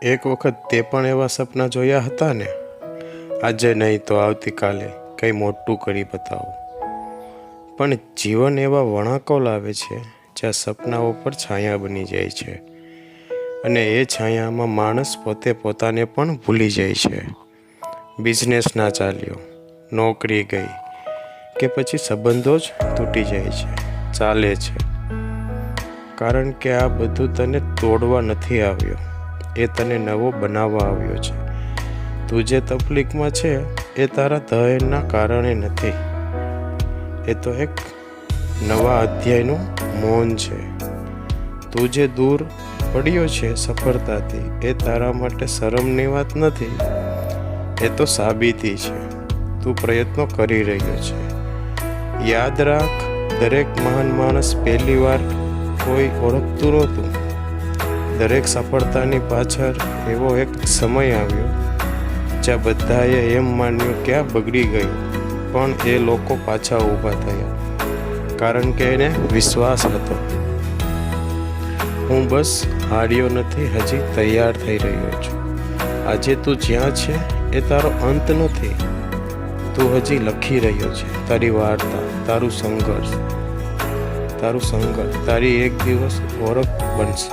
એક વખત તે પણ એવા સપના જોયા હતા ને, આજે નહીં તો આવતીકાલે કંઈ મોટું કરી બતાવો. પણ જીવન એવા વળાંકો લાવે છે જ્યાં સપનાઓ પર છાયા બની જાય છે, અને એ છાયામાં માણસ પોતે પોતાને પણ ભૂલી જાય છે. બિઝનેસ ના ચાલ્યો, નોકરી ગઈ, કે પછી સંબંધો જ તૂટી જાય છે, ચાલે છે. કારણ કે આ બધું તને તોડવા નથી આવ્યો, એ તને નવો બનાવવા આવ્યો છે. તું જે તકલીફમાં છે એ તારા ધૈર્યના કારણે નથી, એ તો એક નવા અધ્યાયનું મૌન છે. તું જે દૂર પડ્યો છે સફળતાથી, એ તારા માટે શરમની વાત નથી, એ તો સાબિતી છે. તું પ્રયત્નો કરી રહ્યો છે. યાદ રાખ, દરેક મહાન માણસ પહેલી વાર કોઈ ઓળખતું નહોતું. દરેક સફળતાની પાછળ એવો એક સમય આવ્યો જ્યાં બધાએ એમ માન્યું કે આ બગડી ગયું, પણ એ લોકો પાછા ઊભા થયા, કારણ કે એને વિશ્વાસ હતો. હું બસ હાર્યો નથી, હજી તૈયાર થઈ રહ્યો છું. આજે તું જ્યાં છે એ તારો અંત નથી. તું હજી લખી રહ્યો છે તારી વાર્તા, તારું સંઘર્ષ. તારી એક દિવસ ઓળખ બનશે.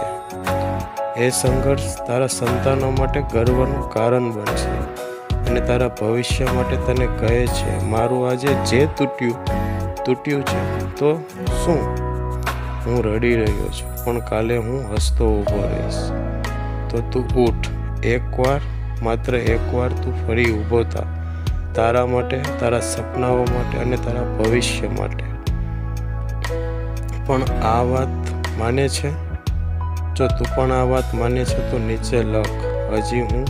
એ સંઘર્ષ તારા સંતાનો માટે ગર્વનું કારણ બનશે, અને તારા ભવિષ્ય માટે તને કહે છે, મારું આજે જે તૂટ્યું છે તો શું? હું રડી રહ્યો છું, પણ કાલે હું હસતો ઊભો રહીશ. તો તું ઉઠ, એકવાર, માત્ર એકવાર તું ફરી ઊભો થા, તારા માટે, તારા સપનાઓ માટે અને તારા ભવિષ્ય માટે. પણ આ વાત માને છે? જો તું પણ આ વાત માને છે તો નીચે લખ, હજી હું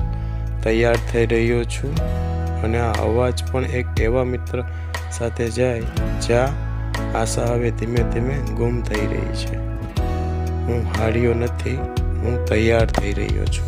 તૈયાર થઈ રહ્યો છું. અને આ અવાજ પણ એક એવા મિત્ર સાથે જાય જ્યાં આશા હવે ધીમે ધીમે ગુમ થઈ રહી છે. હું હાર્યો નથી, હું તૈયાર થઈ રહ્યો છું.